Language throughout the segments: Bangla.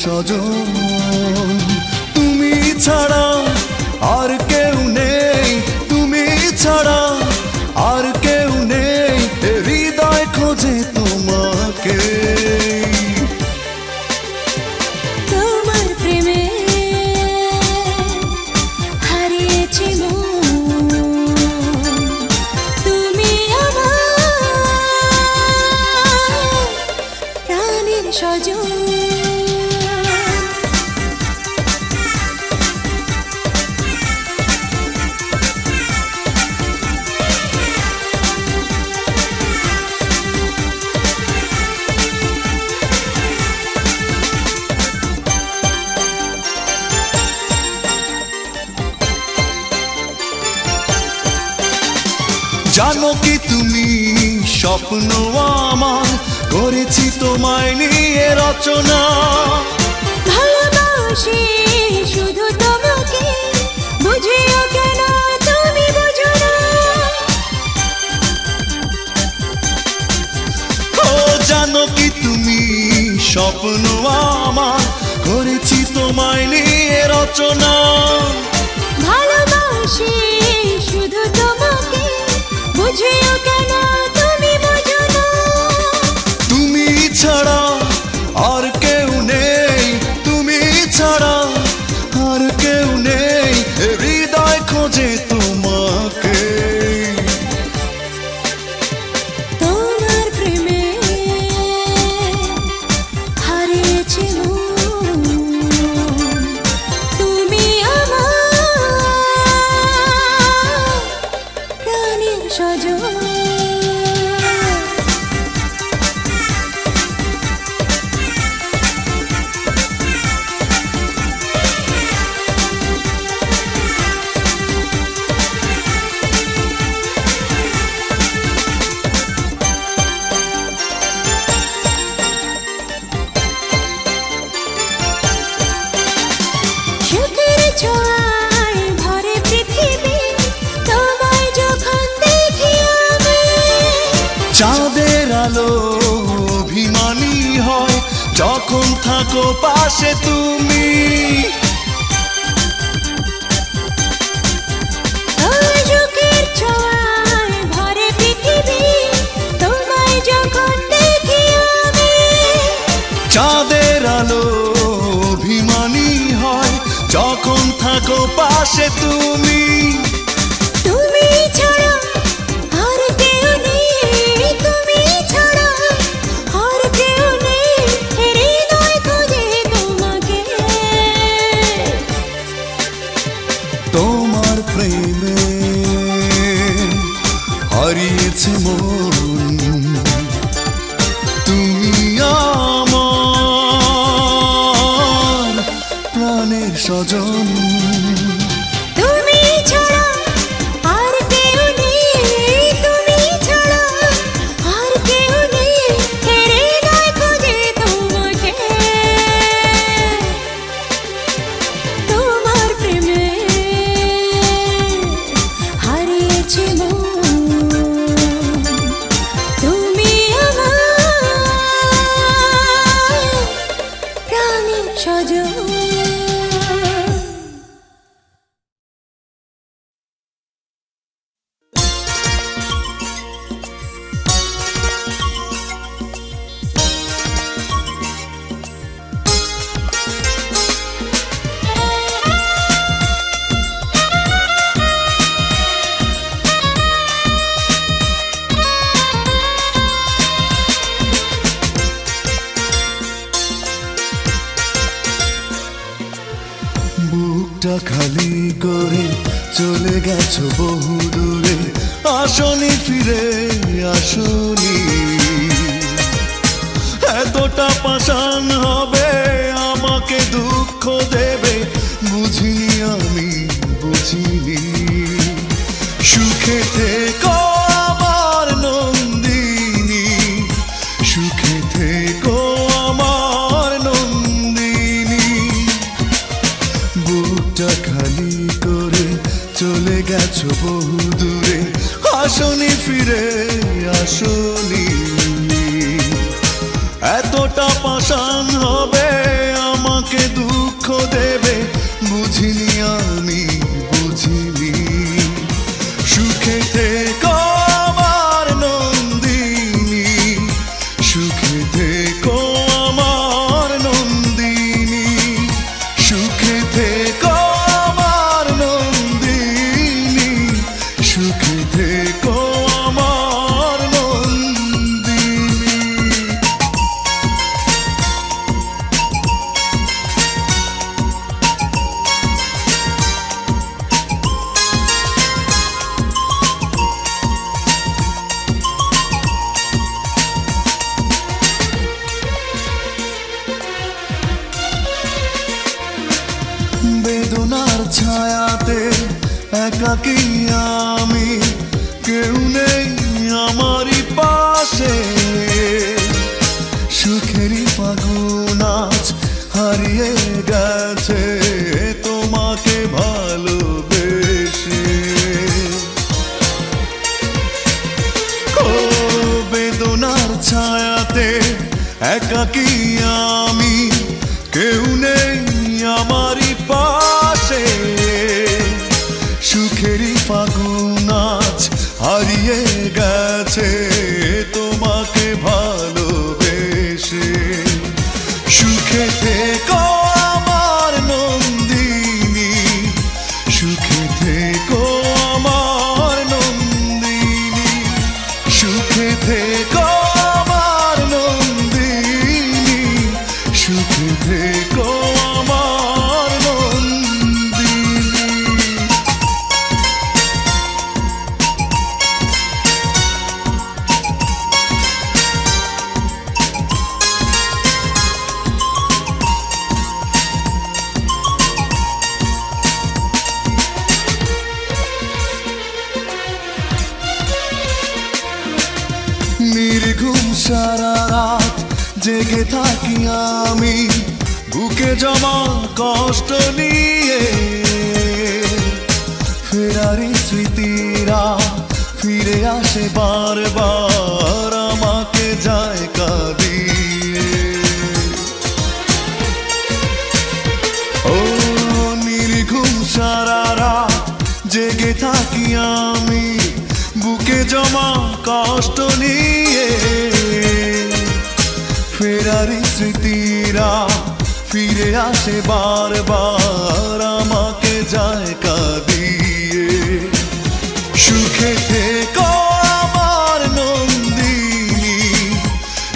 স্বজন। তুমি ছাড়া আর কেউ নেই, তুমি ছাড়া আর কেউ নেই, হৃদয় খোঁজে তোমাকে। তোমার প্রেমে হারিয়েছি মন, তুমি আমার প্রাণের স্বজন। জানো কি তুমি স্বপ্ন আমার করেছি তোমায় নিয়ে রচনা। ভালোবাসি শুধু তোমাকে, বুঝিও কেন তুমি বুঝো না। ও জানো কি তুমি স্বপ্ন আমার করেছি তোমায় নিয়ে রচনা। ভালোবাসি শুধু তোমাকে, বুঝিও কেন তুমি বুঝো না। তুমি ছাড়া আর কেউ নেই, তুমি ছাড়া আর কেউ নেই, হৃদয় খোঁজে তোমাকে। তোমার প্রেমে হারিয়েছি মন, তুমি আমার প্রাণের স্বজন। সুখের ছোঁয়ায় ভরে পৃথিবী, তোমায় যখন দেখি আমি। চাঁদের আলো অভিমানী হয় যখন থাকো পাশে তুমি। সুখের ছোঁয়ায় ভরে পৃথিবী, তোমায় যখন দেখি আমি। চাঁদের আলো অভিমানী হয় যখন থাকো পাশে তুমি। তুমি ছাড়া আর কেউ নেই, তুমি ছাড়া আর কেউ নেই, হৃদয় খোঁজে তোমাকে। তোমার প্রেমে হারিয়েছে মন, তুমি আমার প্রাণের স্বজন। তুমি ছাড়া আর কেউ নেই, তুমি ছাড়া আর কেউ নেই, হৃদয় খোঁজে তোমাকে। তোমার প্রেমে হারিয়েছি মন, তুমি আমার প্রাণের স্বজন। বুকটা খালি করে চলে গেছো বহু দূরে, আসনি ফিরে আসনি। এতটা পাষাণ হবে আমাকে দুঃখ দেবে, বুঝিনি আমি বুঝিনি। সুখে থেকো আমার নন্দিনী, সুখে থেকো আমার নন্দিনী। বুকটা খালি করে চলে গেছো বহু দূরে, আসনি ফিরে আসনি। এতটা পাষাণ হবে আমাকে দেবে বুঝিনি আমি বুঝিনি সুখে থেকো আমার নন্দিনী সুখে থেকো আমার নন্দিনী সুখে থেকো আমার নন্দিনী সুখে থেকো আমার নন্দিনী বেদনার ছায়াতে একাকী আমি কেউ নেই আমারই পাশে সুখেরই ফাগুন আজ হারিয়ে গেছে তোমাকে ভালোবেসে ও বেদনার ছায়াতে একাকী আমি কেউ নেই আমারই পাশে সুখেরই ফাগুন আজ হারিয়ে গেছে তোমাকে ভালোবেসে সুখে থেকো আমার নন্দিনী সুখে থেকো আমার নন্দিনী সুখে থেকো আমার নন্দিনী সুখে থেকো আমার নন্দিনী নির্ঘুম সারা রাত জেগে থাকি আমি বুকে জমা কষ্ট নিয়ে ফেরারি স্মৃতিরা ফিরে আসে বারবার আমাকে যায় কাঁদিয়ে ও নির্ঘুম সারা রাত জেগে থাকি আমি বুকে জমা কষ্ট নিয়ে ফেরারি স্মৃতিরা ফিরে আসে বারবার আমাকে যায় কাঁদিয়ে সুখে থেকো আমার নন্দিনী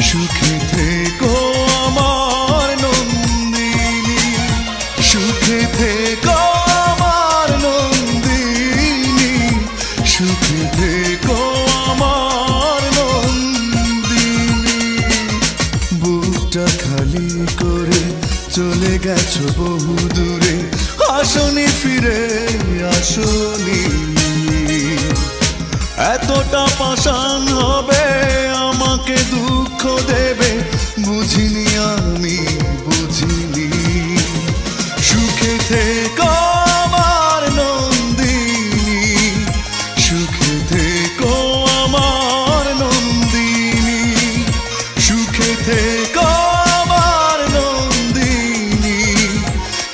সুখে থেকো আমার নন্দিনী সুখে থেকো আমার নন্দিনী সুখে থেকো আমার নন্দিনী বুকটা খালি করে চলে গেছো বহু দূরে আসনি ফিরে আসনি এতটা পাষাণ হবে আমাকে দুঃখ দেবে বুঝিনি আমি বুঝিনি সুখে থেকো আমার নন্দিনী সুখে থেকো আমার নন্দিনী সুখে থেকো আমার নন্দিনী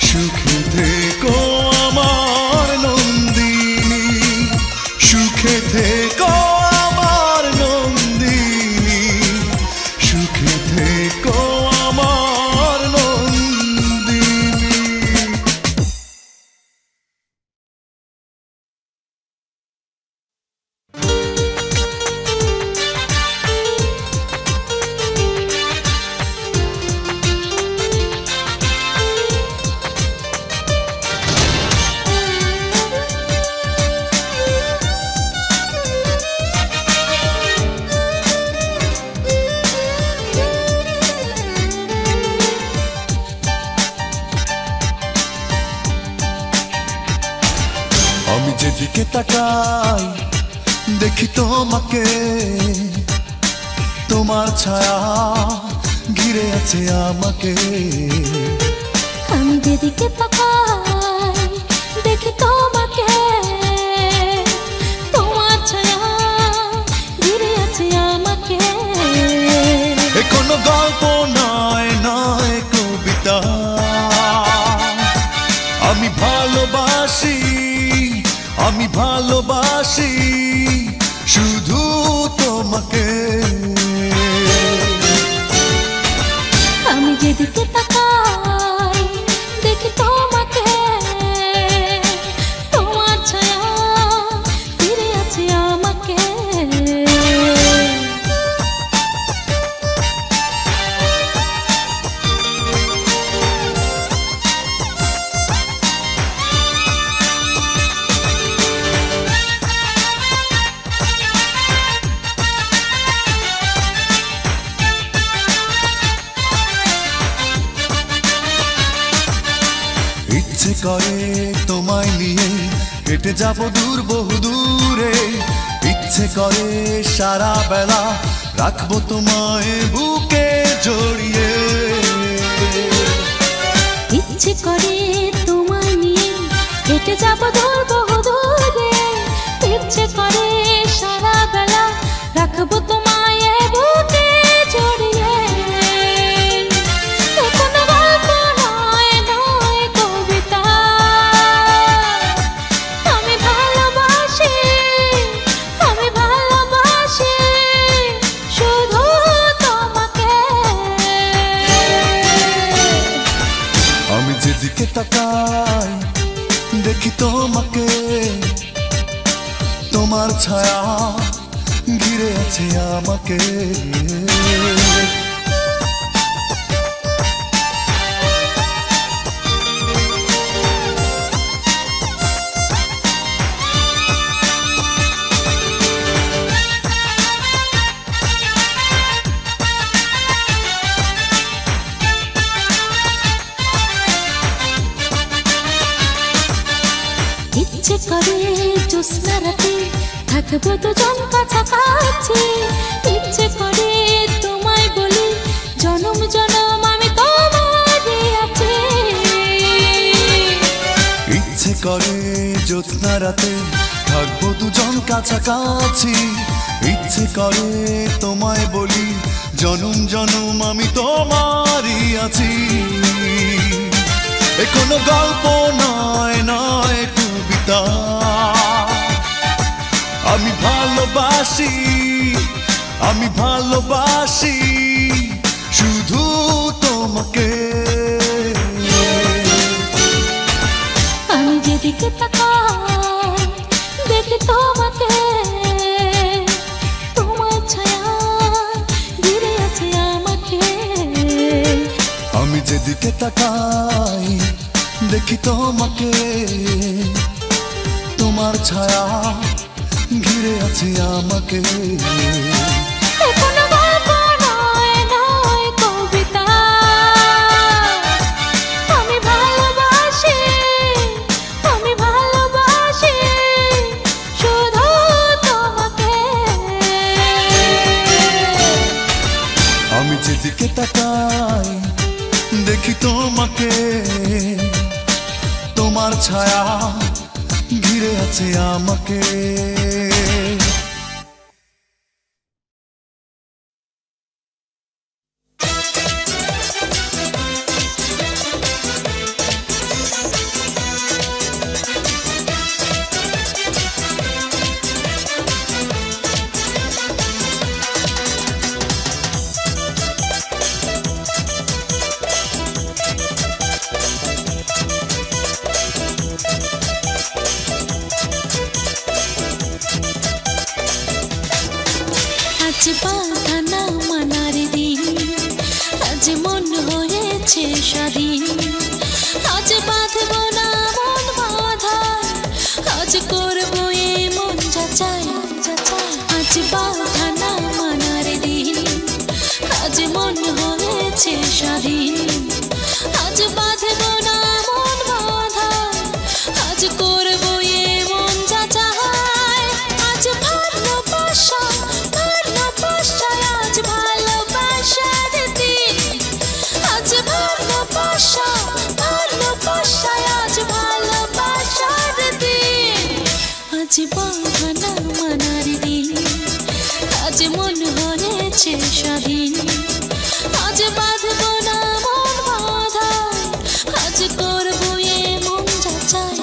সুখে থেকো আমার নন্দিনী সুখে থেকো আমার নন্দিনী সুখে থেকো আমার নন্দিনী আমি যেদিকে তাকাই দেখি তোমাকে তোমার ছায়া ঘিরে আছে আমাকে আমি যেদিকে তাকাই দেখি তোমাকে তোমার ছায়া ঘিরে আছে আমাকে এ কোনো গল্প নয় নয় কবিতা করে তোমায় নিয়ে হেঁটে যাব দূর বহু দূরে, ইচ্ছে করে সারা বেলা রাখবো তোমায় বুকে জড়িয়ে। ইচ্ছে করে তোমায় নিয়ে হেঁটে যাব দূর বহু দূরে, ইচ্ছে করে সারা বেলা রাখবো তোমায় বুকে জড়িয়ে। কোনো গল্প নয় নয় কবিতা, আমি ভালোবাসি, আমি ভালোবাসি শুধু তোমাকে। আমি যেদিকে তাকাই দেখি তোমাকে, তোমার ছায়া ঘিরে আছে আমাকে। ইচ্ছে করে জ্যোৎস্না রাতে থাকবো দুজন কাছাকাছি, ইচ্ছে করে তোমায় বলি জনম জনম আমি তোমারই আছি। ইচ্ছে করে জ্যোৎস্না রাতে থাকবো দুজন কাছাকাছি, ইচ্ছে করে তোমায় বলি জনম জনম আমি তোমারই আছি। এ কোনো গল্প নয় নয় কবিতা, আমি ভালোবাসি, আমি ভালোবাসি শুধু তোমাকে। আমি যেদিকে তাকাই দেখি তোমাকে, তোমার ছায়া ঘিরে আছে আমাকে। আমি যেদিকে তাকাই দেখি তোমাকে, তোমার ছায়া ঘিরে আছে আমাকে। কোনো গল্প নয় নয় কবিতা, আমি ভালোবাসি, আমি ভালোবাসি শুধু তোমাকে। আমি যেদিকে তাকাই দেখি তোমাকে, তোমার ছায়া ঘিরে আছে আমাকে। আজ বাঁধা না মানার দিন, আজ মন হয়েছে স্বাধীন, আজ বাঁধবো না মন বাঁধা, আজ করবো এ মন যাচাই। আজ বাঁধা না মানার দিন, আজ মন হয়েছে স্বাধীন, আজ বাঁধবো না মন বাঁধা, আজ করবো এ মন যাচাই। আজ ভালোবাসা ভালোবাসায় আজ ভালোবাসার দিন, আজ ভালোবাসা ভালোবাসায় আজ ভালোবাসার দিন। আজ বাঁধা না মানার দিন, আজ মন হয়েছে স্বাধীন, আজ বাঁধবো না মন বাঁধা, আজ করবো এ মন যাচাই।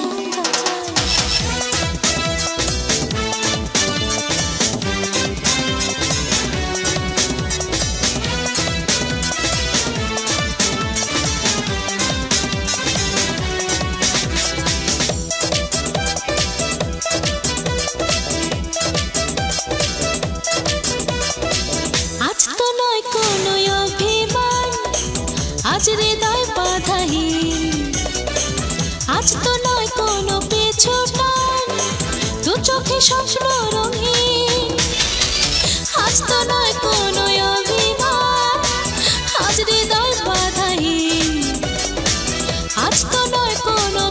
আজ তো নয় কোনো অভিমান, আজ হৃদয় বাধাহীন, আজ তো নয় কোনো পিছু টান, দু চোখে স্বপ্ন রঙিন। আজ তো নয় কোনো অভিমান, আজ হৃদয় বাধাহীন, আজ তো নয় কোনো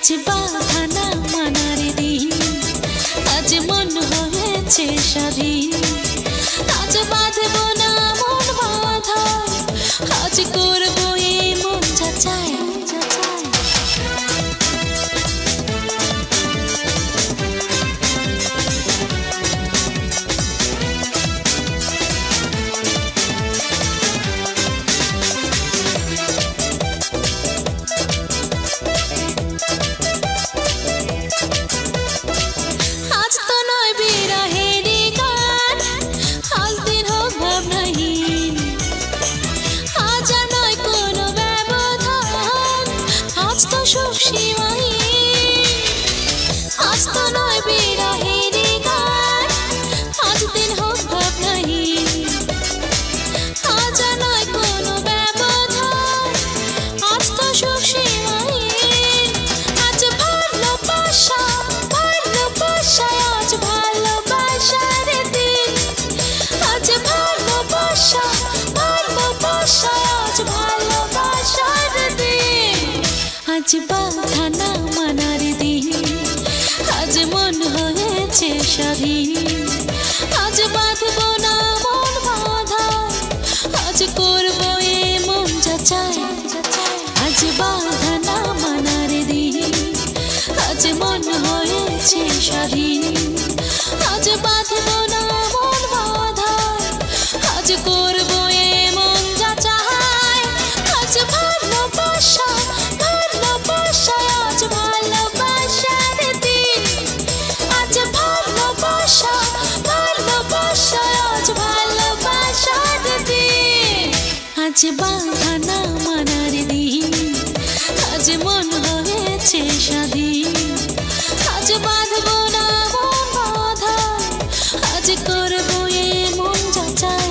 আজ বাধা না মানার দিন, আজ মন হয়েছে স্বাধীন, আজ বাঁধব না মন বাঁধায়, আজ করবো এই মন যাচাই। আজ বাধা না মানার দিন, আজ মন হয়েছে স্বাধীন, আজ বাঁধব না মন বাঁধায়, আজ করবো এ মন যাচাই। আজ বাধা না মানার দিন, আজ মন হয়েছে স্বাধীন, আজ বাঁধব না মন বাঁধায়, আজ করবো এ মন যাচাই। আজ ভালোবাসা আজ ভালোবাসার দিন, আজ ভালোবাসা আজ ভালোবাসার দিন, আজ বাধা না মানার দিন, আজ মন হয়েছে স্বাধীন, আজ বাঁধব না মন বাঁধায়, আজ করবো এ মন যাচাই।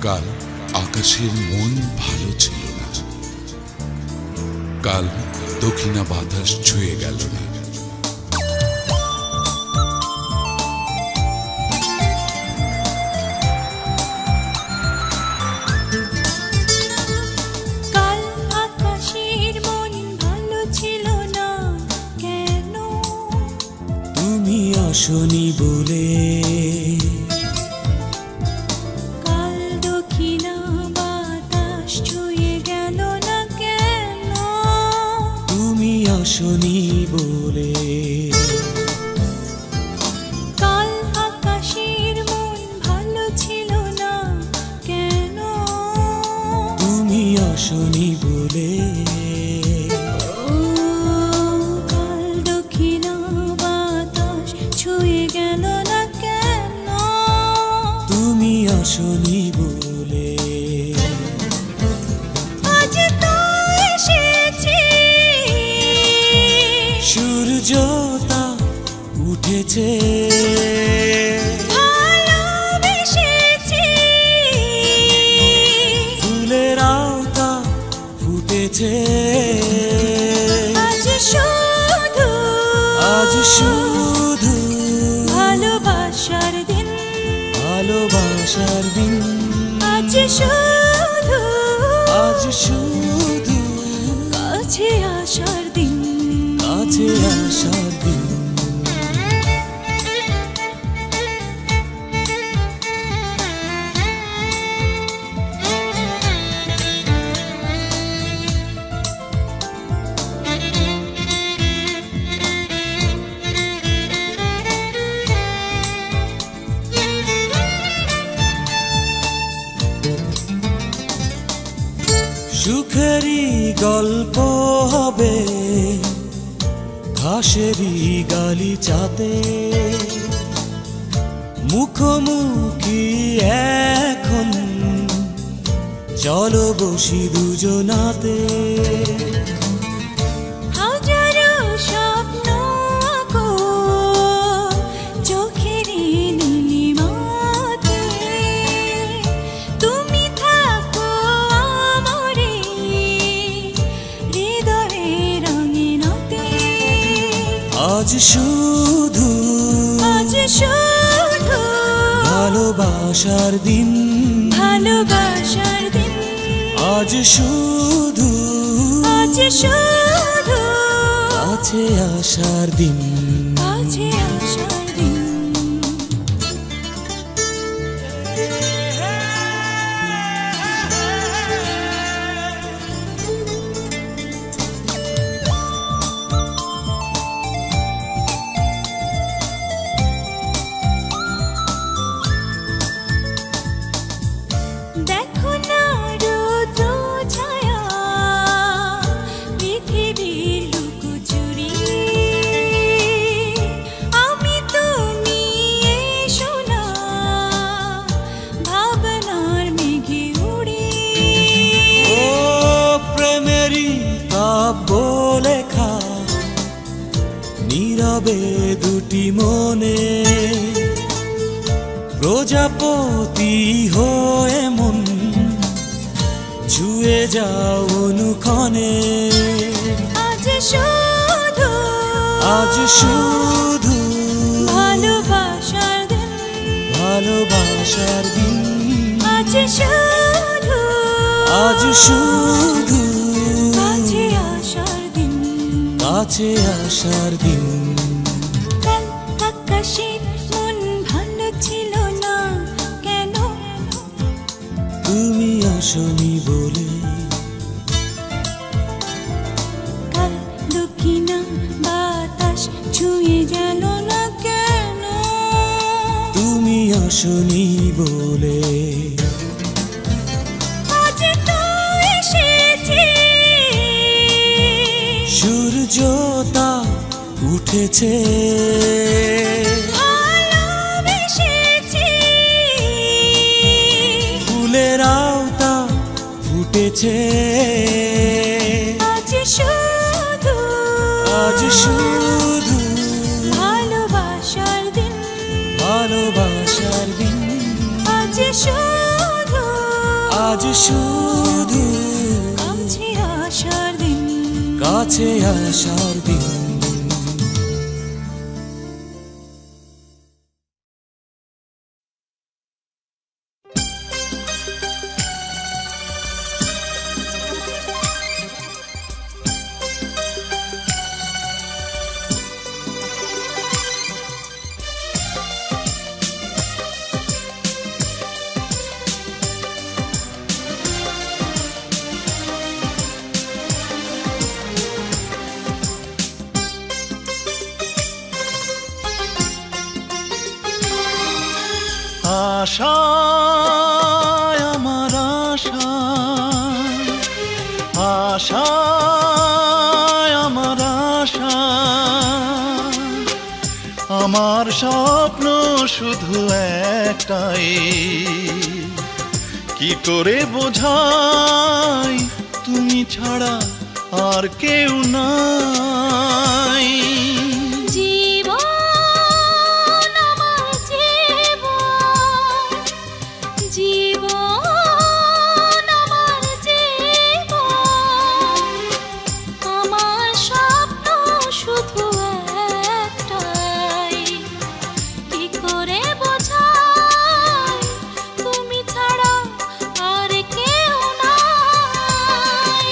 কাল আকাশের মন ভালো ছিল না, কাল দক্ষিণা বাতাস ছুঁয়ে গেল না। কাল আকাশের মন ভালো ছিল না কেন? তুমি আসনি বলে। কাল দক্ষিণা বাতাস ছুঁয়ে গেল না কেন? তুমি আসনি বলে। কাল আকাশের মন ভালো ছিল না কেন? তুমি আসনি বলে। কাল দক্ষিণা বাতাস ছুঁয়ে গেল না কেন? তুমি আসনি বলে। আজ তো এসেছি, সূর্যটা উঠেছে, ভালোবেসেছি, ফুলের আওতা ফুটেছে। আজ শুধু আজ শুধু ভালোবাসার দিন, ভালোবাসার দিন। আজ শুধু আজ শুধু কাছে আসার দিন, কাছে আসার দিন। সুখেরই গল্প হবে ঘাসেরই গালিচাতে, মুখোমুখি এখন চলো বসি দুজনাতে। হাজারো স্বপ্ন আঁকো চোখেরই নীলিমাতে, তুমি থাকো আমারই হৃদয়ের রঙিন শুধু ভালোবাসার দিন, ভালোবাসার দিন, আজ শুধু, আজ শুধু কাছে আসার দিন, কাছে আসার দিন। দেখো না রৌদ্র ছায়া পৃথিবীর লুকোচুরি, আমি তুমি এসো না ভাবনার মেঘে উড়ি। ও প্রেমেরই কাব্য লেখা নীরবে দুটি মনে, প্রজাপতি হয়ে মন ছুঁয়ে যাও অনুক্ষণে। আজ শুধু, আজ শুধু ভালোবাসার দিন, ভালোবাসার দিন, আজ শুধু, আজ শুধু কাছে আসার দিন, কাছে আসার দিন। কাল আকাশের মন ভালো ছিল না কেন, তুমি আসনি বলে, কাল দক্ষিণা বাতাস ছুঁয়ে গেল না কেন, তুমি আসনি বলে। আজ তো এসেছি, সূর্যটা উঠেছে, ভালোবেসেছি, ফুলের আওতা ফুটেছে। আজ শুধু, আজ শুধু ভালোবাসার দিন, ভালোবাসার দিন, আজ শুধু, আজ শুধু কাছে আসার দিন, কাছে আসার দিন। আশায় আমার আশা, আশায় আমার আশা, আমার স্বপ্ন শুধু একটাই, কি করে বোঝাই তুমি ছাড়া আর কেউ নাই। জীবন আমার জীবন, জীবন আমার জীবন, আমার স্বপ্ন শুধু একটাই, কি করে বোঝাই তুমি ছাড়া আর কেউ নাই।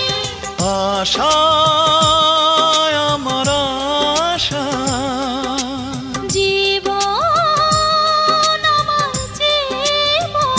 আশায় আমার আশা, জীবন আমার জীবন।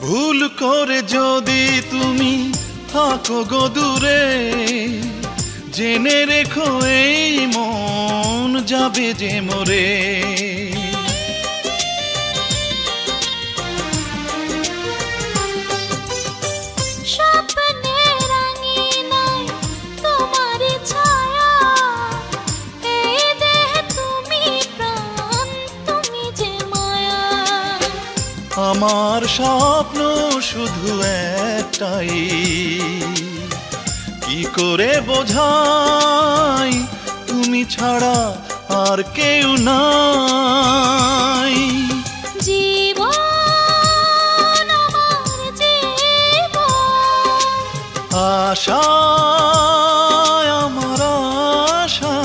ভুল করে যদি তুমি থাকো গো দূরে, জেনে রেখো এই মন যাবে যে মরে। স্বপ্নের আঙিনায় তোমারই ছায়া, এই দেহে তুমি প্রাণ, তুমি যে মা। আমার স্বপ্ন শুধু একটাই, কি করে বোঝাই তুমি ছাড়া আর কেউ নাই। জীবন আমার জীবন, আশা আমার আশা,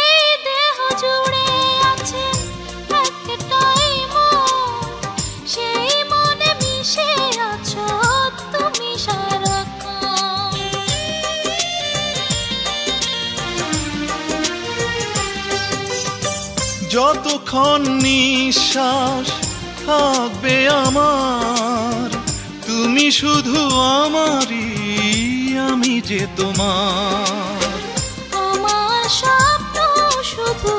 এই দেহ জুড়ে আছে একটাই মন, সেই মনে মিশে আছো তুমি সারাক্ষণ। যতক্ষণ নিঃশ্বাস থাকবে আমার, তুমি শুধু আমারই, আমি যে তোমার। আমার স্বপ্ন শুধু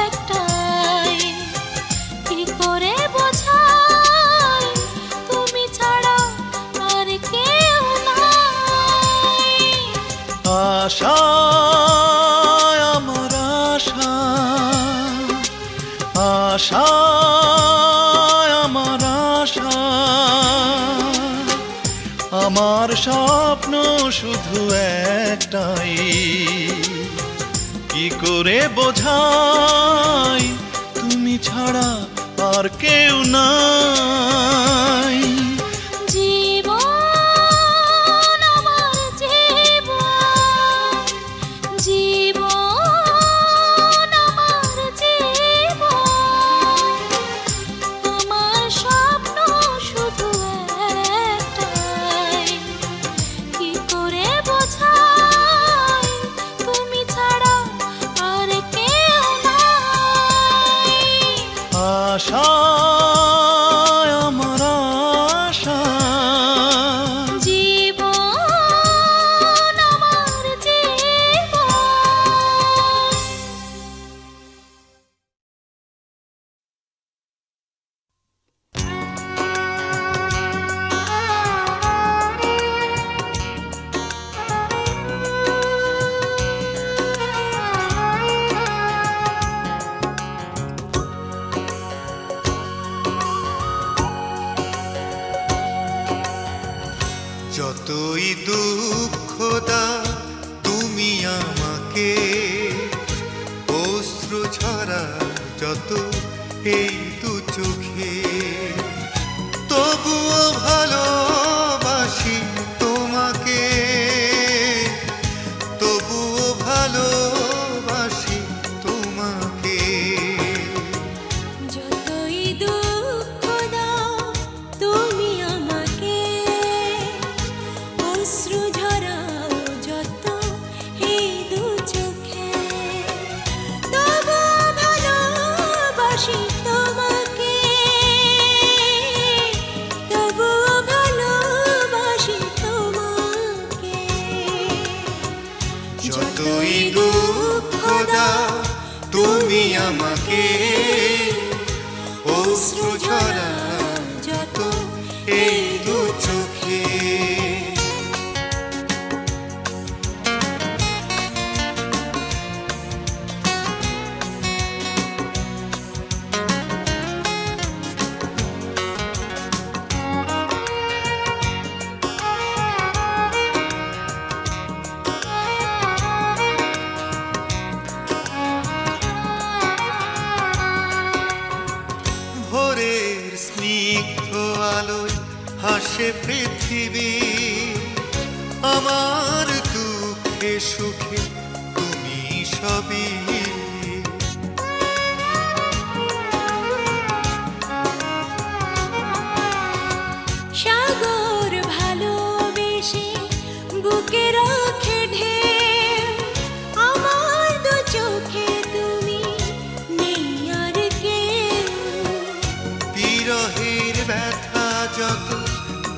একটাই, কি করে বোঝাই তুমি ছাড়া আর কেউ নাই। আশা আমার আশা, আশা আমার আশা, আমার স্বপ্ন শুধু একটাই, কি করে বোঝাই তুমি ছাড়া আর কেউ নাই। জীবন আমার জীবন, জীবন আমার জীবন, আমার স্বপ্ন শুধু একটাই, কি করে বোঝাই তুমি ছাড়া আর কেউ নাই। আশা আমার আশা, জীবন আমার জীবন। যতই দুঃখ দাও তুমি আমাকে, অশ্রু ঝরা যত এই দু চোখে, তবুও ভালোবাসি তোমাকে, তবুও ভালোবাসি তোমাকে। যতই দুঃখ দাও তুমি আমাকে, অশ্রু ঝরাও যত এই দু চোখে, তবুও ভালোবাসি তোমাকে, তবুও ভালোবাসি তোমাকে। যতই দুঃখ দাও তুমি আমাকে, অশ্রু ঝরা যত এই দু চোখে। ভোরের স্নিগ্ধ আলোয় হাসে পৃথিবী, আমার দুঃখে সুখে তুমি সবই। সাগর ভালোবেসে বুকে রাখে ঢেউ, আমার দু চোখে তুমি নেই আর কেউ। বিরহের ব্যথা যত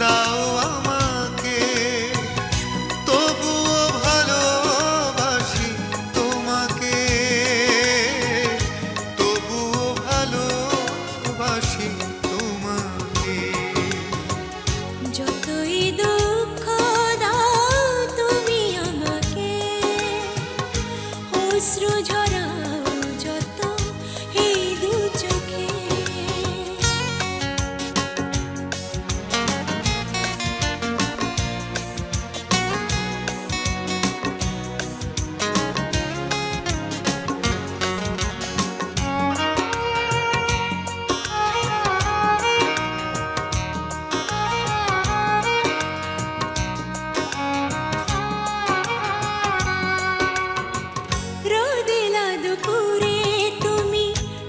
দাও আমাকে, তবুও ভালোবাসি তোমাকে, তবুও ভালোবাসি তোমাকে। যতই দুঃখ দাও তুমি আমাকে, অশ্রু ঝরাও যত এই দু চোখে। রোদেলা দুপুরে তুমি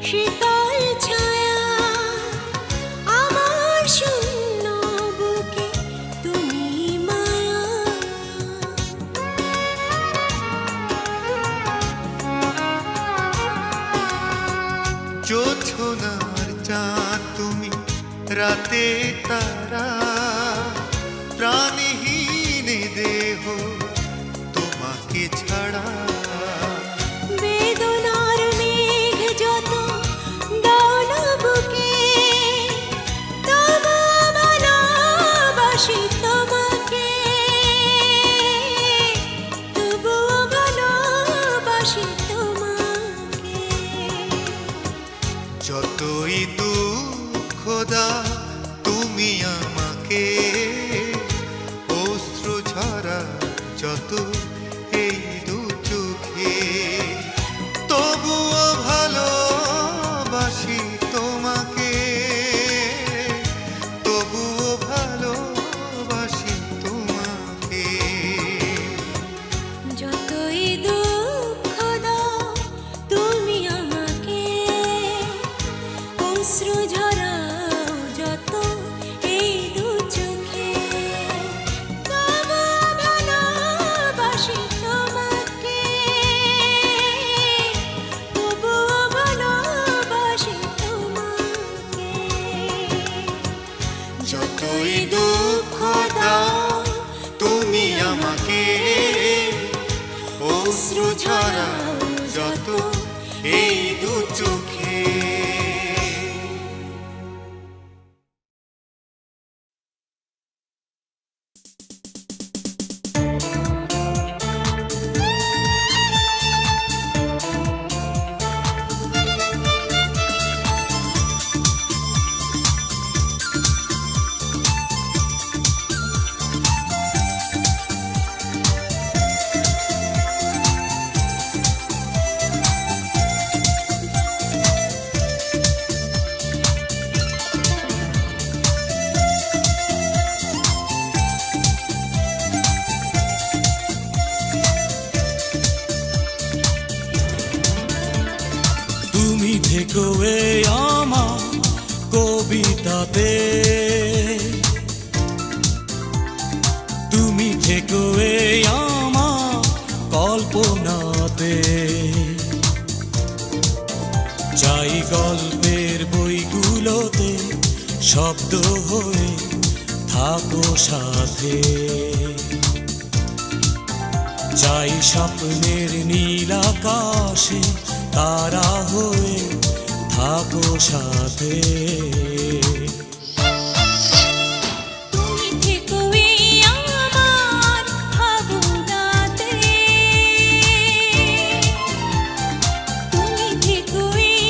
শীতল ছায়া, আমার শূন্য বুকে তুমি মায়া। জোছনার চাঁদ তুমি, রাতে তারা, প্রাণহীন দেহ তোমাকে ছাড়া। বেদনার মেঘ যত দাও না বুকে, তবু ভালোবাসি তোমাকে, তবু ভালোবাসি তোমাকে। যতই দুঃখ দাও তুমি আমাকে, অশ্রু ঝরা যত এই দু চোখে, তবুও ভালোবাসি তোমাকে, তবুও ভালোবাসি তোমাকে। যতই দুঃখ দাও তুমি আমাকে, অশ্রু ঝরাও যত এই দু চোখে, তবু ভালোবাসি তোমাকে, তবু ভালোবাসি তোমাকে। যতই দুঃখ দাও তুমি আমাকে, অশ্রু ঝরাও যত এই দু চোখে। তুমি থেকো এই আমার কবিতাতে, তুমি থেকো এই আমার কল্পনাতে। চাই গল্পের বইগুলোতে শব্দ হয়ে থাকো সাথে, চাই স্বপ্নের নীল আকাশে তারা হয়ে থাকো সাথে। তুমি থেকো এই আমার ভাবনাতে, তুমি থেকো এই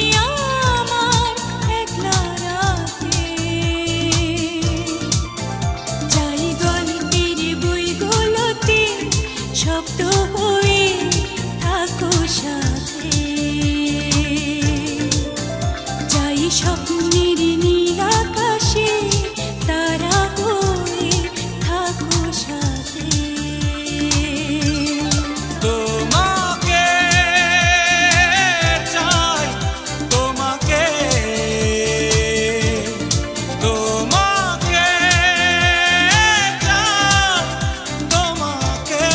আমার একলা রাতে। চাই গল্পের বইগুলোতে শব্দ হয়ে থাকো সাথে, চাই স্বপ্নের নীল আকাশে তারা হয়ে থাকো সাথে। তোমাকে চাই, তোমাকে, তোমাকে চাই, তোমাকে।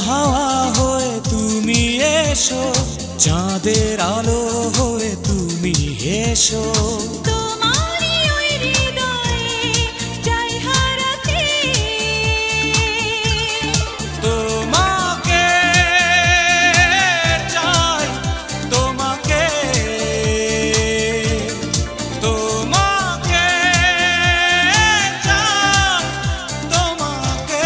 হাওয়া হয়ে তুমি এসো, চাঁদের আলো হয়ে তুমি হেসো। তোমারই ওই হৃদয়ে যাই হারাতে, তোমাকে চাই, তোমাকে, তোমাকে চাই, তোমাকে।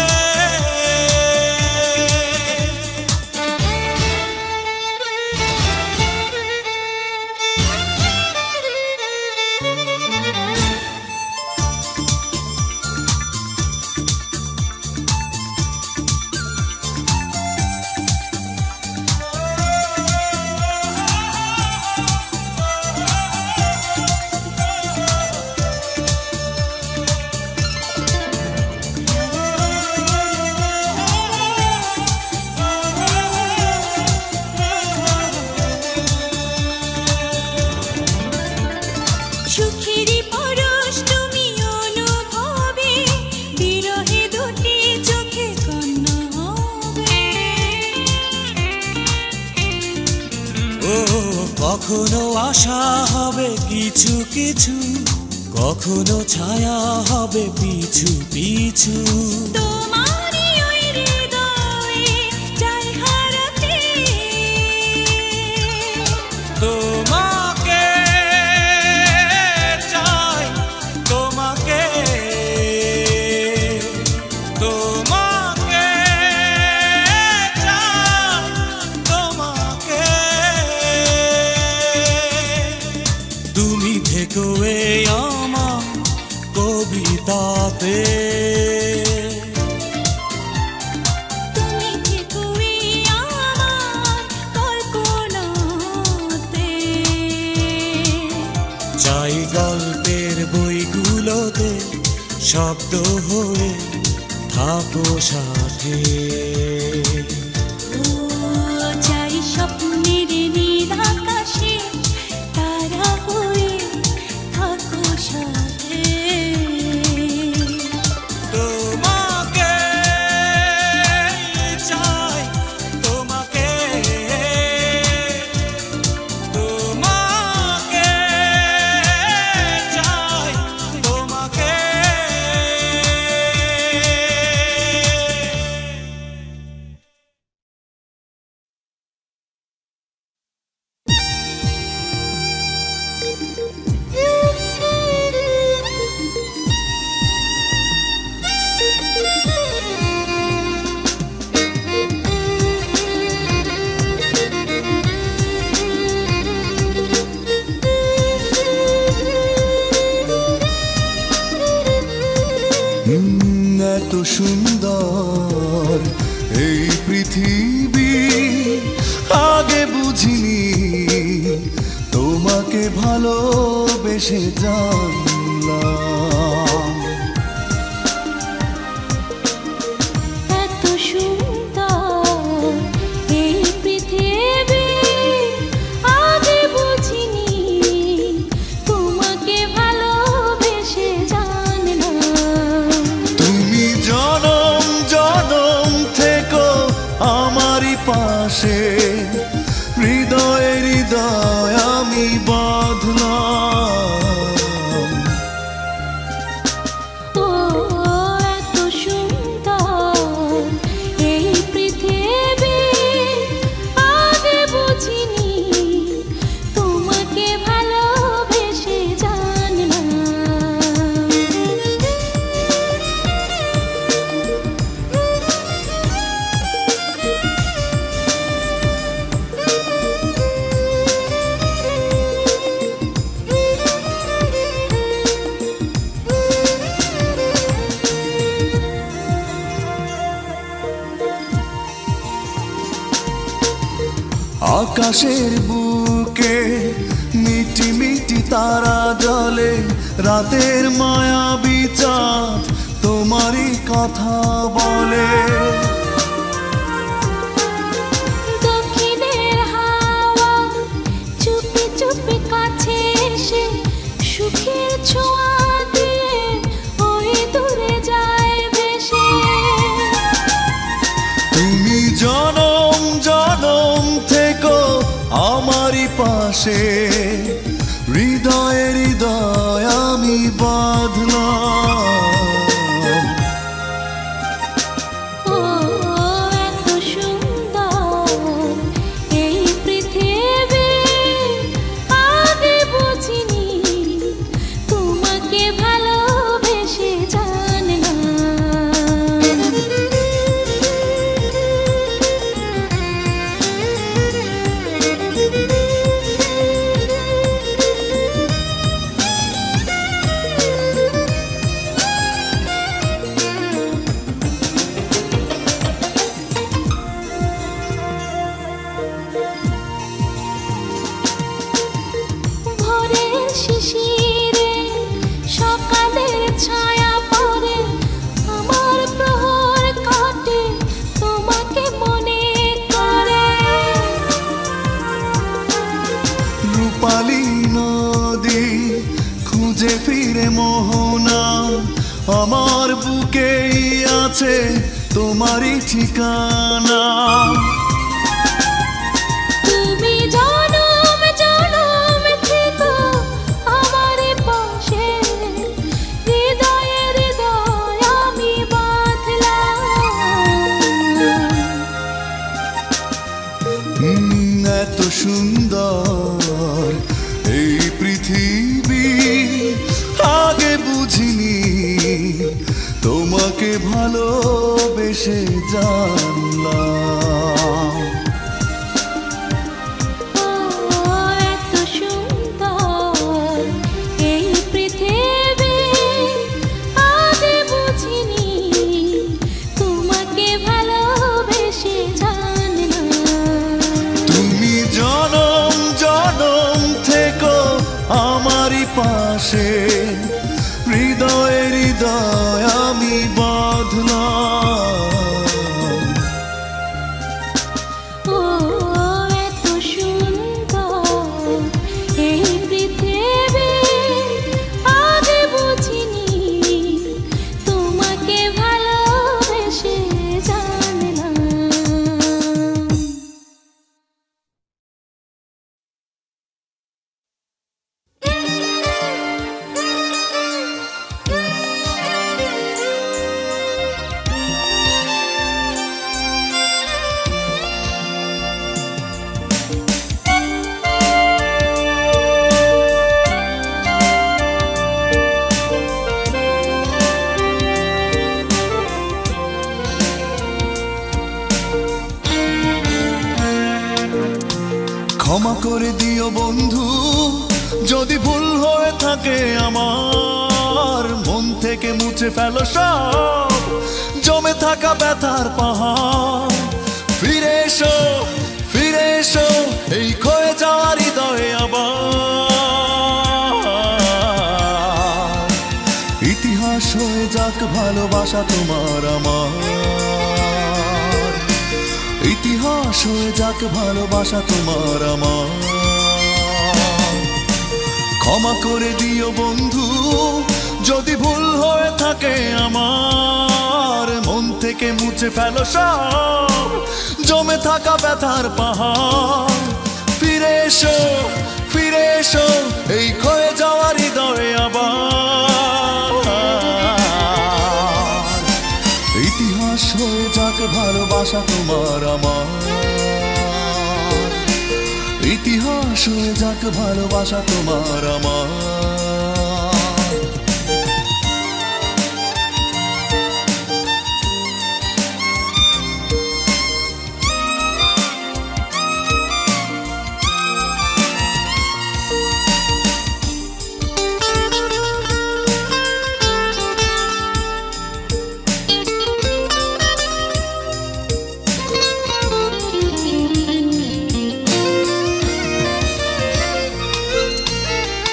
সুখেরই পরশ তুমি অনুভবে, বিরহে দুটি চোখে কান্না হবে। ও কখনো আশা হবে কিছু কিছু, কখনো ছায়া হবে পিছু পিছু। তোমারই ওই হৃদয়ে যাই হারাতে, তোমাকে চাই, তোমাকে, তোমাকে চাই, তোমাকে। তুমি থেকো এই আমার কবিতাতে, তুমি থেকো এই আমার কল্পনাতে। চাই গল্পের বইগুলোতে শব্দ হয়ে থাকো সাথে। ও চাই স্বপ্নের নীল আকাশে তারা হয়ে থাকো সাথে। তোমাকে চাই, তোমাকে, তোমাকে চাই, তোমাকে। এত সুন্দর এই পৃথিবী আগে বুঝিনি, তোমাকে ভালোবেসে জানলাম। এত সুন্দর এই পৃথিবী আগে বুঝিনি, তোমাকে ভালোবেসে জানলাম। তুমি জনম জনম থেকো আমারই পাশে, হৃদয়ে হৃদয় আমি বাঁধলাম। ও এত সুন্দর এই পৃথিবী আগে বুঝিনি, তোমাকে ভালোবেসে জানলাম। আকাশের বুকে মিটি মিটি তারা জলে, রাতের মায়াবী চাঁদ তোমারই কথা বলে। দক্ষিণের হাওয়া চুপি চুপি কাছে এসে সুখের ছোঁয়া দিয়ে ওই দূরে যায় ভেসে। তুমি পাশে হৃদয়ে হৃদয় আমি বাঁধলাম। ও এত সুন্দর এই পৃথিবী, আগে বুঝিনি তোমাকে ভালোবেসে জানলাম। ভোরের শিশিরে সকালের ছায়া পড়ে, আমার প্রহর কাটে তোমাকে মনে করে। রূপালী নদী খুঁজে ফিরে মোহনা, আমার বুকেই আছে তোমারই ঠিকানা। তুমি জনম জনম থেকো আমার পাশে, হৃদয়ে হৃদয় আমি বাঁধলাম। এত সুন্দর এই পৃথিবী, আগে বুঝিনি তোমাকে ভালোবেসে জানলাম। ও এত সুন্দর এই পৃথিবী, আগে বুঝিনি তোমাকে ভালোবেসে জানলাম। তুমি জনম জনম থেকো আমারই পাশে, হৃদয়ে হৃদয় আমি বাঁধলাম। ও এত সুন্দর এই পৃথিবী, আগে বুঝিনি তোমাকে ভালোবেসে জানলাম। ক্ষমা করে দিও বন্ধু যদি ভুল হয়ে থাকে আমার, মন থেকে মুছে ফেলো সব জমে থাকা ব্যথার পাহাড়। ফিরে এসো ফিরে এসো এই ক্ষয়ে যাওয়ার হৃদয়ে আবার। ইতিহাস হয়ে যাক ভালোবাসা তোমার আমার, ইতিহাস হয়ে যাক ভালোবাসা তোমার আমার। ক্ষমা করে দিও বন্ধু যদি ভুল হয়ে থাকে আমার, মন থেকে মুছে ফেলো সব জমে থাকা ব্যথার পাহাড়। ফিরে এসো এই ক্ষয়ে যাওয়ার হৃদয়ে আবার। ইতিহাস হয়ে যাক ভালোবাসা তোমার আমার, ইতিহাস হয়ে যাক ভালোবাসা তোমার আমার।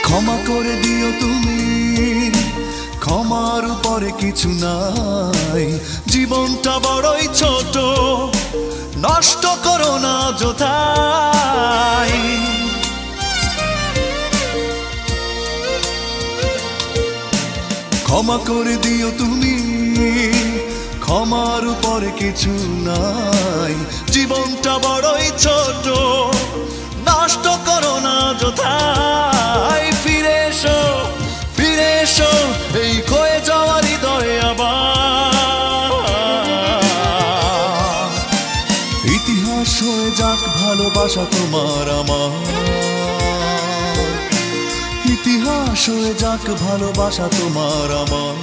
ক্ষমা করে দিও তুমি, ক্ষমার উপরে কিছু নাই, জীবনটা বড়ই ছোট, নষ্ট করো না যথাই। ক্ষমা করে দিও তুমি, ক্ষমার উপরে কিছু নাই, জীবনটা বড়ই ছোট, নষ্ট করো না ভালোবাসা তোমার আমার, ইতিহাস হয়ে যাক ভালোবাসা তোমার আমার।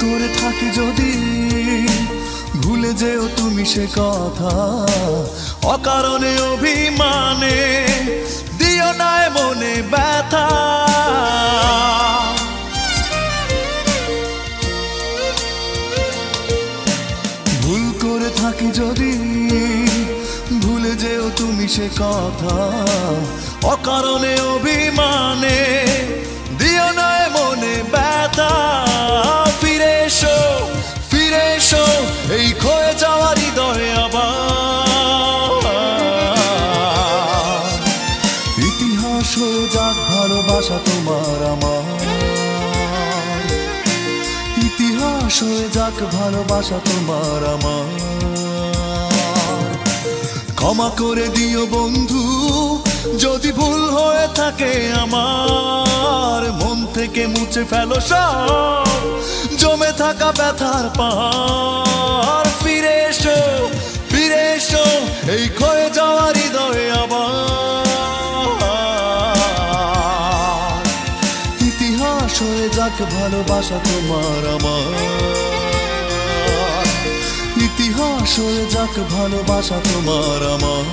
করে থাকি যদি ভুলে যেও তুমি সে কথা, অকারণে অভিমানে দিও না মনে ব্যথা। ভুল করে থাকি যদি ভুলে যেও তুমি সে কথা, অকারণে অভিমানে দিও না মনে ব্যথা। ফিরে এসো এই ক্ষয়ে যাওয়া হৃদয়ে আবার, ইতিহাস হয়ে যাক ভালোবাসা তোমার আমার, ইতিহাস হয়ে যাক ভালোবাসা তোমার আমার। ক্ষমা করে দিও বন্ধু যদি ভুল হয়ে থাকে আমার, মন থেকে মুছে ফেলো সব জমে থাকা ব্যথার পাহাড়। ফিরে এসো এই ক্ষয়ে যাওয়া হৃদয়ে আবার, ইতিহাস হয়ে যাক ভালোবাসা তোমার আমার, ইতিহাস হয়ে যাক ভালোবাসা তোমার আমার,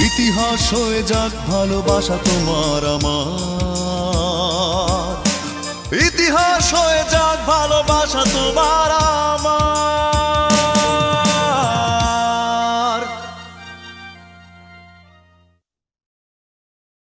ইতিহাস হয়ে যাক ভালোবাসা তোমার আমার, ইতিহাস হয়ে যাক ভালোবাসা তোমার।